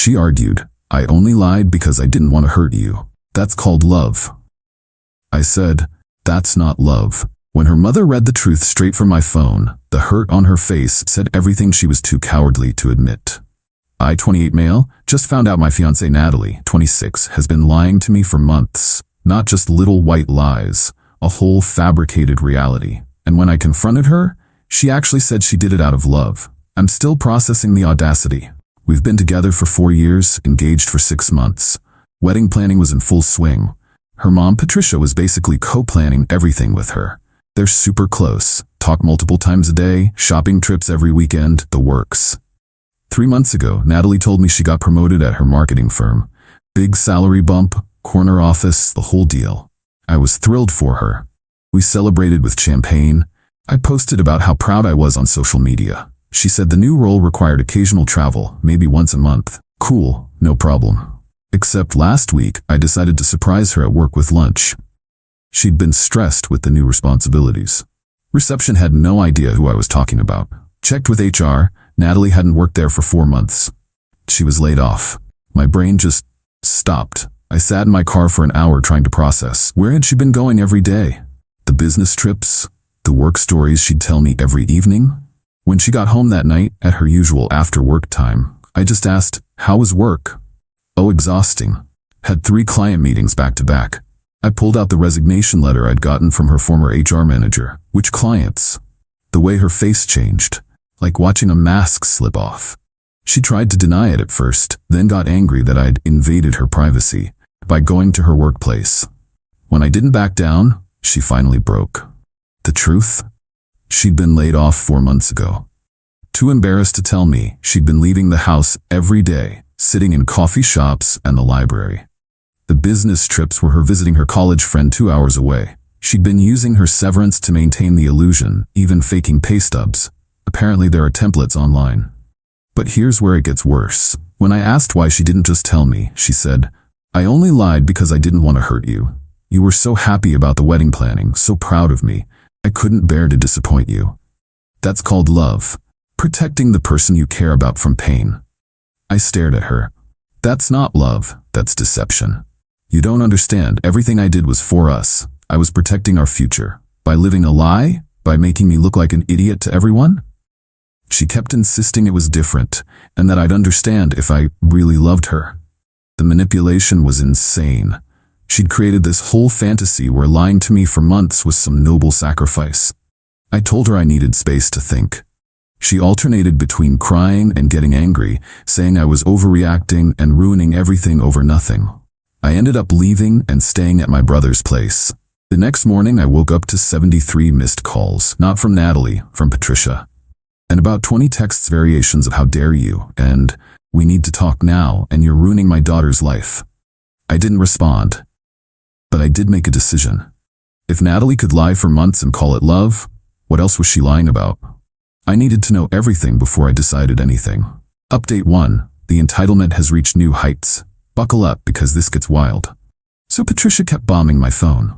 She argued, "I only lied because I didn't want to hurt you. That's called love." I said, "That's not love." When her mother read the truth straight from my phone, the hurt on her face said everything she was too cowardly to admit. I, 28 male, just found out my fiancée Natalie, 26, has been lying to me for months. Not just little white lies, a whole fabricated reality. And when I confronted her, she actually said she did it out of love. I'm still processing the audacity. We've been together for 4 years, engaged for 6 months. Wedding planning was in full swing. Her mom, Patricia, was basically co-planning everything with her. They're super close, talk multiple times a day, shopping trips every weekend, the works. 3 months ago, Natalie told me she got promoted at her marketing firm. Big salary bump, corner office, the whole deal. I was thrilled for her. We celebrated with champagne. I posted about how proud I was on social media. She said the new role required occasional travel, maybe once a month. Cool, no problem. Except last week, I decided to surprise her at work with lunch. She'd been stressed with the new responsibilities. Reception had no idea who I was talking about. Checked with HR, Natalie hadn't worked there for 4 months. She was laid off. My brain just stopped. I sat in my car for an hour trying to process. Where had she been going every day? The business trips? The work stories she'd tell me every evening? When she got home that night, at her usual after-work time, I just asked, "How was work?" "Oh, exhausting." Had 3 client meetings back to back. I pulled out the resignation letter I'd gotten from her former HR manager. Which clients? The way her face changed, like watching a mask slip off. She tried to deny it at first, then got angry that I'd invaded her privacy by going to her workplace. When I didn't back down, she finally broke. The truth? She'd been laid off 4 months ago. Too embarrassed to tell me, she'd been leaving the house every day, sitting in coffee shops and the library. The business trips were her visiting her college friend 2 hours away. She'd been using her severance to maintain the illusion, even faking pay stubs. Apparently there are templates online. But here's where it gets worse. When I asked why she didn't just tell me, she said, "I only lied because I didn't want to hurt you. You were so happy about the wedding planning, so proud of me. I couldn't bear to disappoint you." That's called love. Protecting the person you care about from pain. I stared at her. That's not love, that's deception. You don't understand, everything I did was for us. I was protecting our future. By living a lie? By making me look like an idiot to everyone? She kept insisting it was different, and that I'd understand if I really loved her. The manipulation was insane. She'd created this whole fantasy where lying to me for months was some noble sacrifice. I told her I needed space to think. She alternated between crying and getting angry, saying I was overreacting and ruining everything over nothing. I ended up leaving and staying at my brother's place. The next morning I woke up to 73 missed calls, not from Natalie, from Patricia. And about 20 texts variations of "How dare you?" and "We need to talk now, and you're ruining my daughter's life." I didn't respond. But I did make a decision. If Natalie could lie for months and call it love, what else was she lying about? I needed to know everything before I decided anything. Update 1. The entitlement has reached new heights. Buckle up because this gets wild. So Patricia kept bombing my phone.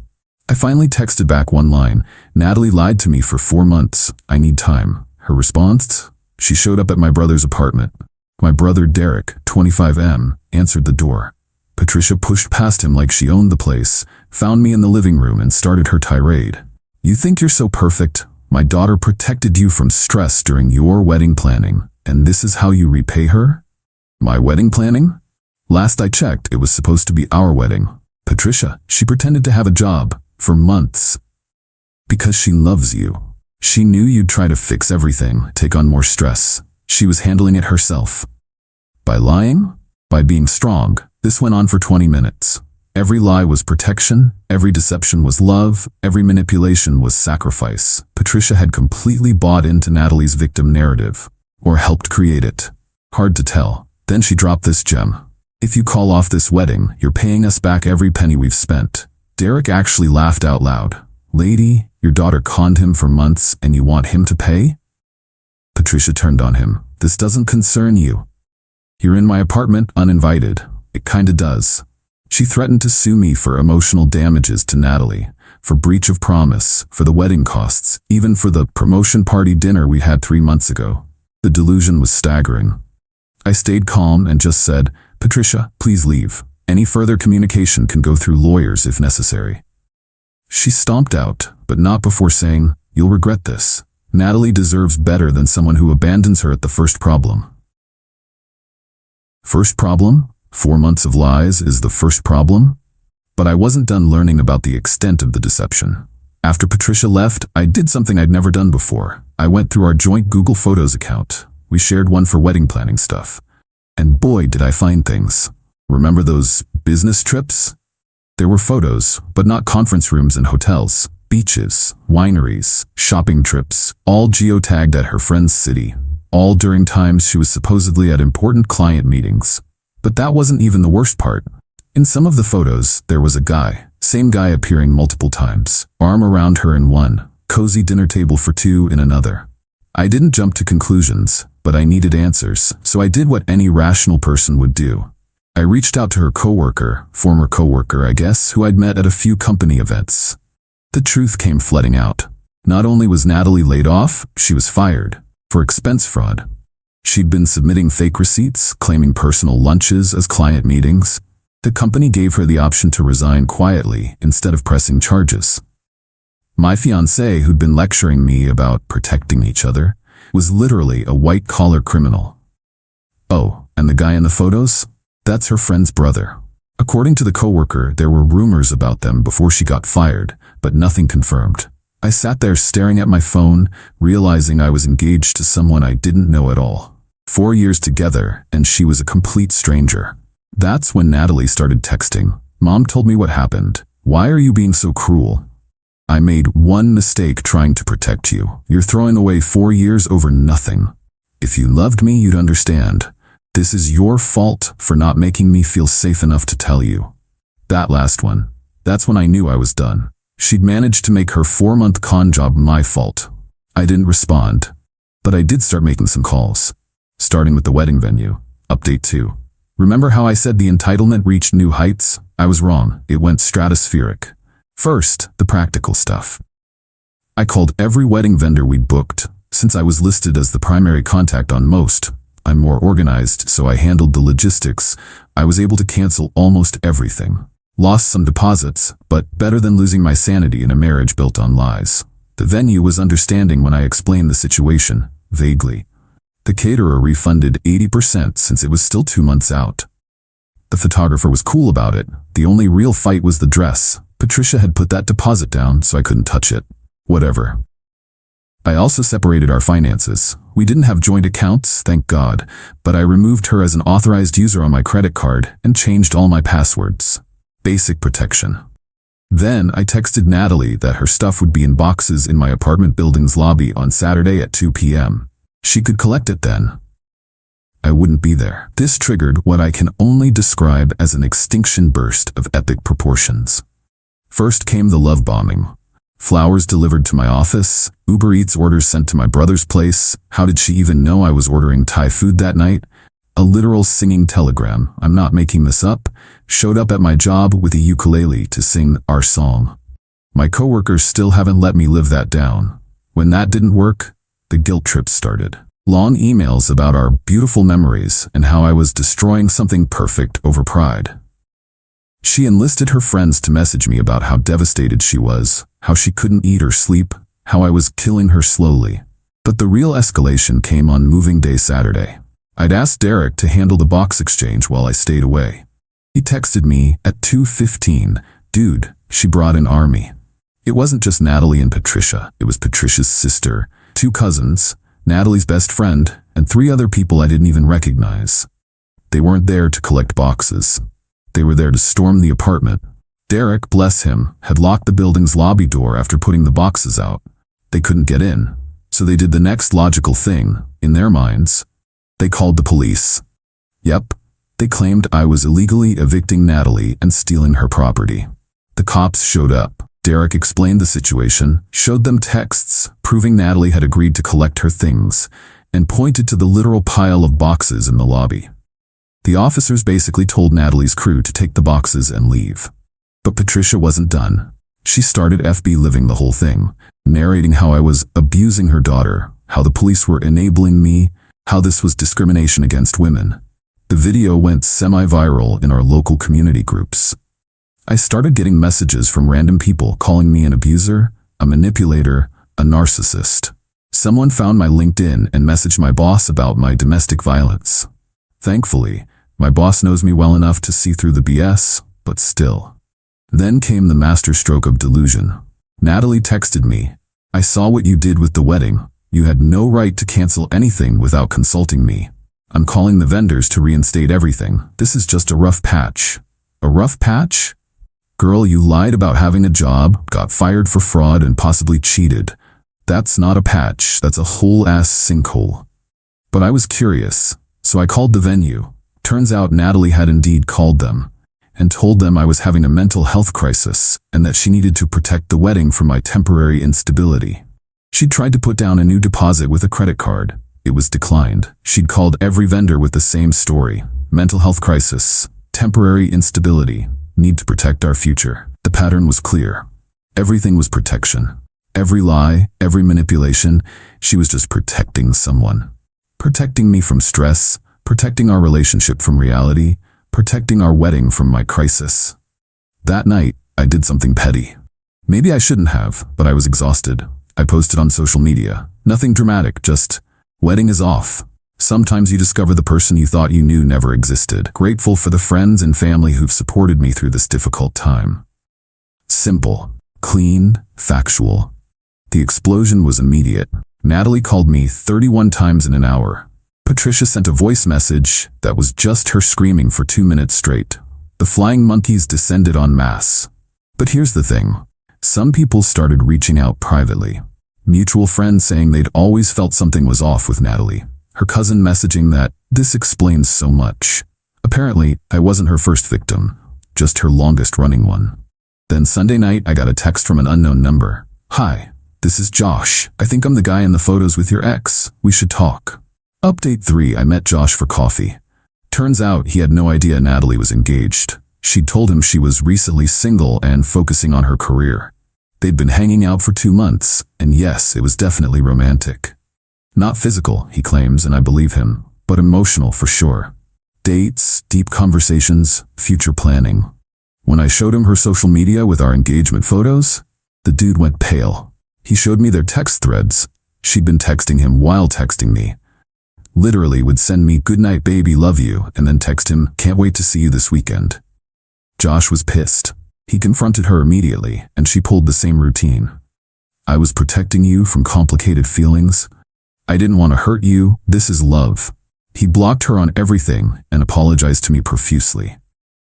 I finally texted back one line. "Natalie lied to me for 4 months. I need time." Her response? She showed up at my brother's apartment. My brother Derek, 25M, answered the door. Patricia pushed past him like she owned the place, found me in the living room and started her tirade. "You think you're so perfect? My daughter protected you from stress during your wedding planning, and this is how you repay her?" My wedding planning? Last I checked, it was supposed to be our wedding. Patricia, she pretended to have a job for months. Because she loves you. She knew you'd try to fix everything, take on more stress. She was handling it herself. By lying? By being strong. This went on for 20 minutes. Every lie was protection, every deception was love, every manipulation was sacrifice. Patricia had completely bought into Natalie's victim narrative, or helped create it. Hard to tell. Then she dropped this gem. "If you call off this wedding, you're paying us back every penny we've spent." Derek actually laughed out loud. "Lady, your daughter conned him for months and you want him to pay?" Patricia turned on him. "This doesn't concern you. You're in my apartment uninvited." It kinda does. She threatened to sue me for emotional damages to Natalie, for breach of promise, for the wedding costs, even for the promotion party dinner we had 3 months ago. The delusion was staggering. I stayed calm and just said, "Patricia, please leave. Any further communication can go through lawyers if necessary." She stomped out, but not before saying, "You'll regret this. Natalie deserves better than someone who abandons her at the first problem." First problem? 4 months of lies is the first problem? But I wasn't done learning about the extent of the deception. After Patricia left, I did something I'd never done before. I went through our joint Google Photos account. We shared one for wedding planning stuff. And boy, did I find things. Remember those business trips? There were photos, but not conference rooms and hotels, beaches, wineries, shopping trips, all geotagged at her friend's city, all during times she was supposedly at important client meetings. But that wasn't even the worst part. In some of the photos, there was a guy, same guy appearing multiple times, arm around her in one, cozy dinner table for two in another. I didn't jump to conclusions, but I needed answers, so I did what any rational person would do. I reached out to her coworker, former coworker I guess, who I'd met at a few company events. The truth came flooding out. Not only was Natalie laid off, she was fired for expense fraud. She'd been submitting fake receipts, claiming personal lunches as client meetings. The company gave her the option to resign quietly instead of pressing charges. My fiancé, who'd been lecturing me about protecting each other, was literally a white-collar criminal. Oh, and the guy in the photos? That's her friend's brother. According to the coworker, there were rumors about them before she got fired, but nothing confirmed. I sat there staring at my phone, realizing I was engaged to someone I didn't know at all. 4 years together, and she was a complete stranger. That's when Natalie started texting. "Mom told me what happened. Why are you being so cruel? I made one mistake trying to protect you. You're throwing away 4 years over nothing. If you loved me, you'd understand. This is your fault for not making me feel safe enough to tell you." That last one. That's when I knew I was done. She'd managed to make her 4-month con job my fault. I didn't respond, but I did start making some calls. Starting with the wedding venue. Update 2. Remember how I said the entitlement reached new heights? I was wrong. It went stratospheric. First, the practical stuff. I called every wedding vendor we'd booked. Since I was listed as the primary contact on most, I'm more organized, so I handled the logistics. I was able to cancel almost everything. Lost some deposits, but better than losing my sanity in a marriage built on lies. The venue was understanding when I explained the situation, vaguely. The caterer refunded 80% since it was still 2 months out. The photographer was cool about it. The only real fight was the dress. Patricia had put that deposit down, so I couldn't touch it. Whatever. I also separated our finances. We didn't have joint accounts, thank God, but I removed her as an authorized user on my credit card and changed all my passwords. Basic protection. Then I texted Natalie that her stuff would be in boxes in my apartment building's lobby on Saturday at 2 p.m. She could collect it then. I wouldn't be there. This triggered what I can only describe as an extinction burst of epic proportions. First came the love bombing. Flowers delivered to my office, Uber Eats orders sent to my brother's place. How did she even know I was ordering Thai food that night? A literal singing telegram, I'm not making this up, showed up at my job with a ukulele to sing our song. My coworkers still haven't let me live that down. When that didn't work, the guilt trip started. Long emails about our beautiful memories and how I was destroying something perfect over pride. She enlisted her friends to message me about how devastated she was, how she couldn't eat or sleep, how I was killing her slowly. But the real escalation came on moving day Saturday. I'd asked Derek to handle the box exchange while I stayed away. He texted me at 2:15, "Dude, she brought an army." It wasn't just Natalie and Patricia, it was Patricia's sister, 2 cousins, Natalie's best friend, and 3 other people I didn't even recognize. They weren't there to collect boxes. They were there to storm the apartment. Derek, bless him, had locked the building's lobby door after putting the boxes out. They couldn't get in, so they did the next logical thing, in their minds. They called the police. Yep, they claimed I was illegally evicting Natalie and stealing her property. The cops showed up. Derek explained the situation, showed them texts proving Natalie had agreed to collect her things, and pointed to the literal pile of boxes in the lobby. The officers basically told Natalie's crew to take the boxes and leave. But Patricia wasn't done. She started FB living the whole thing, narrating how I was abusing her daughter, how the police were enabling me, how this was discrimination against women. The video went semi-viral in our local community groups. I started getting messages from random people calling me an abuser, a manipulator, a narcissist. Someone found my LinkedIn and messaged my boss about my domestic violence. Thankfully, my boss knows me well enough to see through the BS, but still. Then came the masterstroke of delusion. Natalie texted me, "I saw what you did with the wedding. You had no right to cancel anything without consulting me. I'm calling the vendors to reinstate everything. This is just a rough patch." A rough patch? Girl, you lied about having a job, got fired for fraud, and possibly cheated. That's not a patch, that's a whole-ass sinkhole. But I was curious, so I called the venue. Turns out Natalie had indeed called them and told them I was having a mental health crisis and that she needed to protect the wedding from my temporary instability. She'd tried to put down a new deposit with a credit card. It was declined. She'd called every vendor with the same story. Mental health crisis, temporary instability, need to protect our future. The pattern was clear. Everything was protection. Every lie, every manipulation, she was just protecting someone. Protecting me from stress, protecting our relationship from reality, protecting our wedding from my crisis. That night, I did something petty. Maybe I shouldn't have, but I was exhausted. I posted on social media. Nothing dramatic, just, wedding is off. Sometimes you discover the person you thought you knew never existed. Grateful for the friends and family who've supported me through this difficult time. Simple, clean, factual. The explosion was immediate. Natalie called me 31 times in an hour. Patricia sent a voice message that was just her screaming for 2 minutes straight. The flying monkeys descended en masse. But here's the thing. Some people started reaching out privately. Mutual friends saying they'd always felt something was off with Natalie. Her cousin messaging that, "This explains so much." Apparently, I wasn't her first victim, just her longest running one. Then Sunday night, I got a text from an unknown number. "Hi, this is Josh. I think I'm the guy in the photos with your ex. We should talk." Update 3, I met Josh for coffee. Turns out he had no idea Natalie was engaged. She'd told him she was recently single and focusing on her career. They'd been hanging out for 2 months, and yes, it was definitely romantic. Not physical, he claims, and I believe him, but emotional for sure. Dates, deep conversations, future planning. When I showed him her social media with our engagement photos, the dude went pale. He showed me their text threads. She'd been texting him while texting me. Literally would send me "Good night baby, love you," and then text him, "Can't wait to see you this weekend." Josh was pissed. He confronted her immediately, and she pulled the same routine. "I was protecting you from complicated feelings. I didn't want to hurt you. This is love." He blocked her on everything and apologized to me profusely.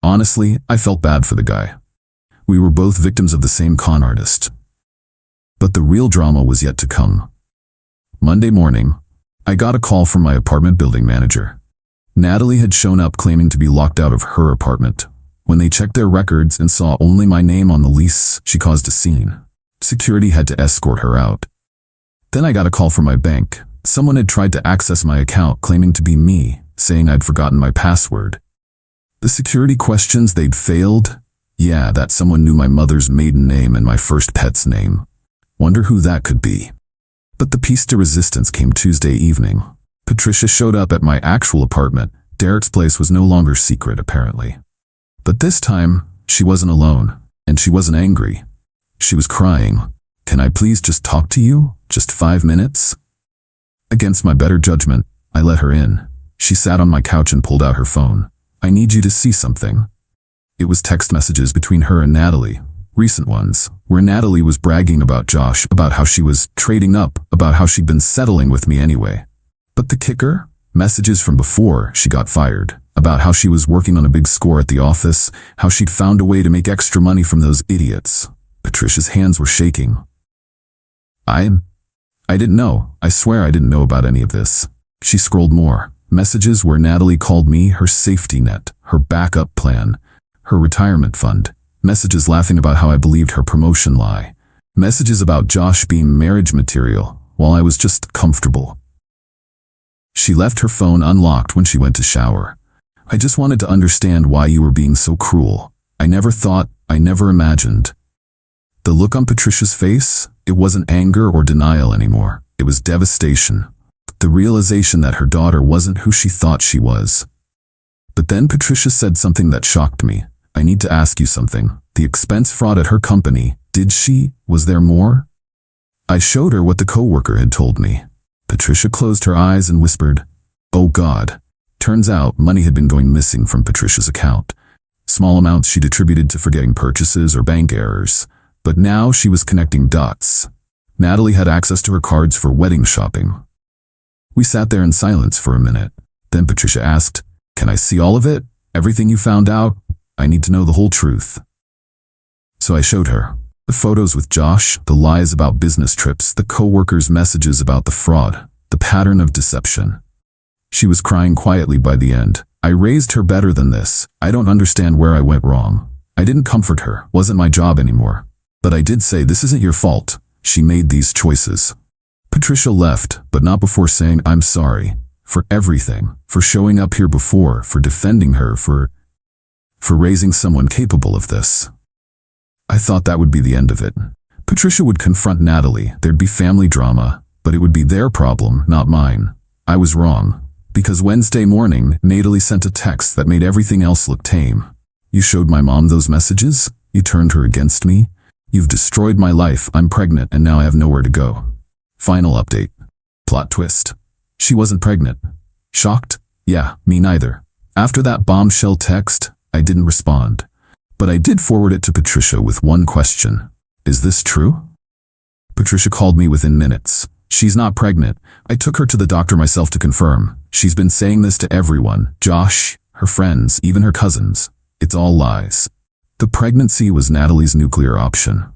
Honestly, I felt bad for the guy. We were both victims of the same con artist. But the real drama was yet to come. Monday morning, I got a call from my apartment building manager. Natalie had shown up claiming to be locked out of her apartment. When they checked their records and saw only my name on the lease, she caused a scene. Security had to escort her out. Then I got a call from my bank. Someone had tried to access my account claiming to be me, saying I'd forgotten my password. The security questions they'd failed? Yeah, that someone knew my mother's maiden name and my first pet's name. Wonder who that could be. But the piece de resistance came Tuesday evening. Patricia showed up at my actual apartment. Derek's place was no longer secret, apparently. But this time, she wasn't alone, and she wasn't angry. She was crying. "Can I please just talk to you? Just 5 minutes?" Against my better judgment, I let her in. She sat on my couch and pulled out her phone. "I need you to see something." It was text messages between her and Natalie, recent ones, where Natalie was bragging about Josh, about how she was trading up, about how she'd been settling with me anyway. But the kicker? Messages from before she got fired, about how she was working on a big score at the office, how she'd found a way to make extra money from those idiots. Patricia's hands were shaking. I didn't know. I swear I didn't know about any of this. She scrolled more. Messages where Natalie called me her safety net, her backup plan, her retirement fund. Messages laughing about how I believed her promotion lie. Messages about Josh being marriage material, while I was just comfortable. She left her phone unlocked when she went to shower. "I just wanted to understand why you were being so cruel. I never thought, I never imagined." The look on Patricia's face, it wasn't anger or denial anymore. It was devastation. The realization that her daughter wasn't who she thought she was. But then Patricia said something that shocked me. I need to ask you something. The expense fraud at her company, was there more? I showed her what the coworker had told me. Patricia closed her eyes and whispered, "Oh God." Turns out money had been going missing from Patricia's account. Small amounts she'd attributed to forgetting purchases or bank errors. But now she was connecting dots. Natalie had access to her cards for wedding shopping. We sat there in silence for a minute. Then Patricia asked, "Can I see all of it? Everything you found out? I need to know the whole truth." So I showed her. The photos with Josh, the lies about business trips, the co-workers' messages about the fraud, the pattern of deception. She was crying quietly by the end. I raised her better than this. I don't understand where I went wrong. I didn't comfort her. Wasn't my job anymore. But I did say, this isn't your fault. She made these choices. Patricia left, but not before saying, "I'm sorry. For everything. For showing up here before. For defending her. For raising someone capable of this." I thought that would be the end of it. Patricia would confront Natalie. There'd be family drama, but it would be their problem, not mine. I was wrong. Because Wednesday morning, Natalie sent a text that made everything else look tame. "You showed my mom those messages? You turned her against me? You've destroyed my life. I'm pregnant and now I have nowhere to go." Final update. Plot twist. She wasn't pregnant. Shocked? Yeah, me neither. After that bombshell text, I didn't respond. But I did forward it to Patricia with one question. "Is this true?" Patricia called me within minutes. "She's not pregnant. I took her to the doctor myself to confirm. She's been saying this to everyone. Josh, her friends, even her cousins. It's all lies." The pregnancy was Natalie's nuclear option.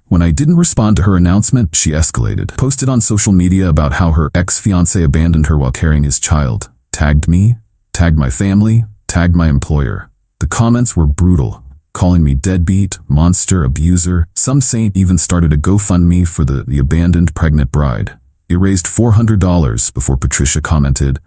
When I didn't respond to her announcement, she escalated. Posted on social media about how her ex-fiancé abandoned her while carrying his child. Tagged me, tagged my family, tagged my employer. The comments were brutal, calling me deadbeat, monster, abuser. Some saint even started a GoFundMe for the abandoned pregnant bride. It raised $400 before Patricia commented,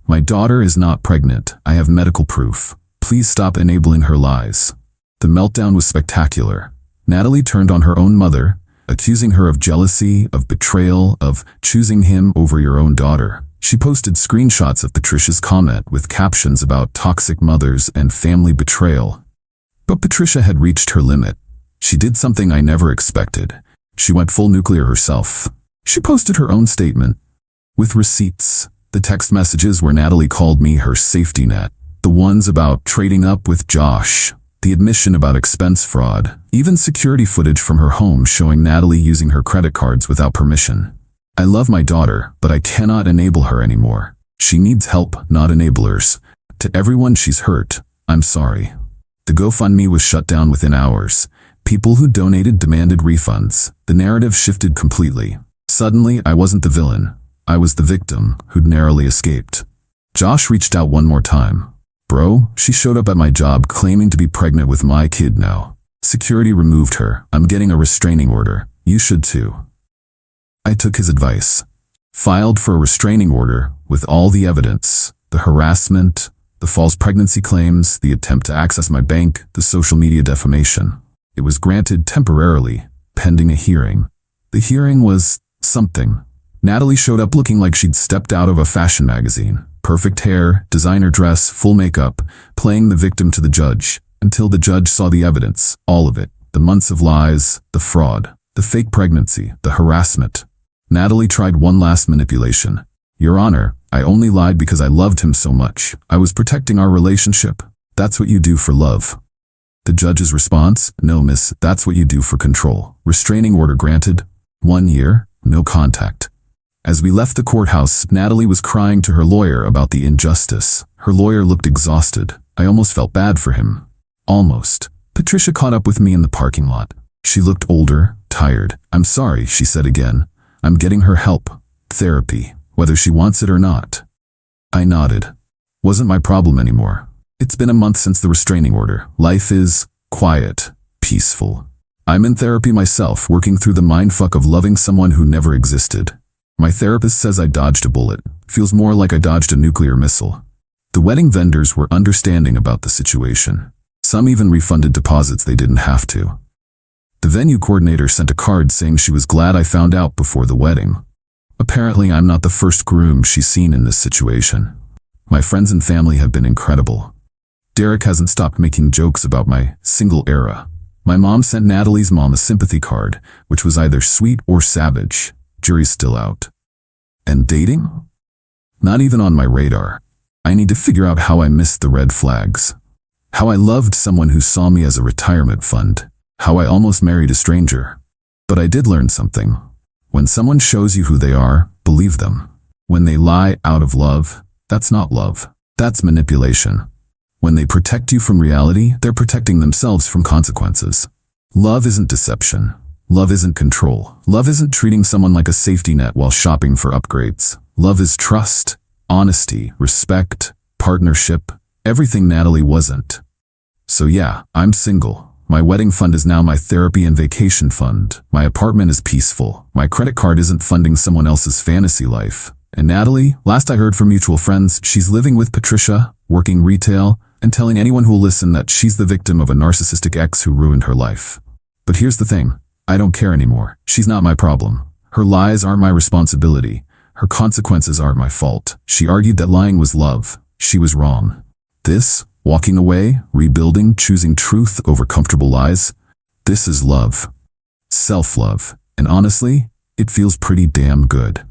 "My daughter is not pregnant. I have medical proof. Please stop enabling her lies." The meltdown was spectacular. Natalie turned on her own mother, accusing her of jealousy, of betrayal, of choosing him over your own daughter. She posted screenshots of Patricia's comment with captions about toxic mothers and family betrayal. But Patricia had reached her limit. She did something I never expected. She went full nuclear herself. She posted her own statement, with receipts. The text messages where Natalie called me her safety net. The ones about trading up with Josh. The admission about expense fraud. Even security footage from her home showing Natalie using her credit cards without permission. I love my daughter, but I cannot enable her anymore. She needs help, not enablers. To everyone she's hurt, I'm sorry. The GoFundMe was shut down within hours. People who donated demanded refunds. The narrative shifted completely. Suddenly, I wasn't the villain. I was the victim who'd narrowly escaped. Josh reached out one more time. "Bro, she showed up at my job claiming to be pregnant with my kid now. Security removed her. I'm getting a restraining order. You should too." I took his advice. Filed for a restraining order with all the evidence. The harassment, the false pregnancy claims, the attempt to access my bank, the social media defamation. It was granted temporarily, pending a hearing. The hearing was something. Natalie showed up looking like she'd stepped out of a fashion magazine. Perfect hair, designer dress, full makeup, playing the victim to the judge, until the judge saw the evidence, all of it. The months of lies, the fraud, the fake pregnancy, the harassment. Natalie tried one last manipulation. "Your Honor, I only lied because I loved him so much. I was protecting our relationship. That's what you do for love." The judge's response, "No, miss, that's what you do for control." Restraining order granted. 1 year, no contact. As we left the courthouse, Natalie was crying to her lawyer about the injustice. Her lawyer looked exhausted. I almost felt bad for him. Almost. Patricia caught up with me in the parking lot. She looked older, tired. "I'm sorry," she said again. "I'm getting her help. Therapy. Whether she wants it or not." I nodded. Wasn't my problem anymore. It's been a month since the restraining order. Life is quiet, peaceful. I'm in therapy myself, working through the mindfuck of loving someone who never existed. My therapist says I dodged a bullet. Feels more like I dodged a nuclear missile. The wedding vendors were understanding about the situation. Some even refunded deposits they didn't have to. The venue coordinator sent a card saying she was glad I found out before the wedding. A Apparently, I'm not the first groom she's seen in this situation. My friends and family have been incredible. Derek hasn't stopped making jokes about my single era. My mom sent Natalie's mom a sympathy card, which was either sweet or savage. Jury's still out. And dating? Not even on my radar. I need to figure out how I missed the red flags. How I loved someone who saw me as a retirement fund. How I almost married a stranger. But I did learn something. When someone shows you who they are, believe them. When they lie out of love, that's not love. That's manipulation. When they protect you from reality, they're protecting themselves from consequences. Love isn't deception. Love isn't control. Love isn't treating someone like a safety net while shopping for upgrades. Love is trust, honesty, respect, partnership, everything Natalie wasn't. So yeah, I'm single. My wedding fund is now my therapy and vacation fund. My apartment is peaceful. My credit card isn't funding someone else's fantasy life. And Natalie, last I heard from mutual friends, she's living with Patricia, working retail, and telling anyone who will listen that she's the victim of a narcissistic ex who ruined her life. But here's the thing. I don't care anymore. She's not my problem. Her lies aren't my responsibility. Her consequences aren't my fault. She argued that lying was love. She was wrong. This, walking away, rebuilding, choosing truth over comfortable lies, this is love. Self-love. And honestly, it feels pretty damn good.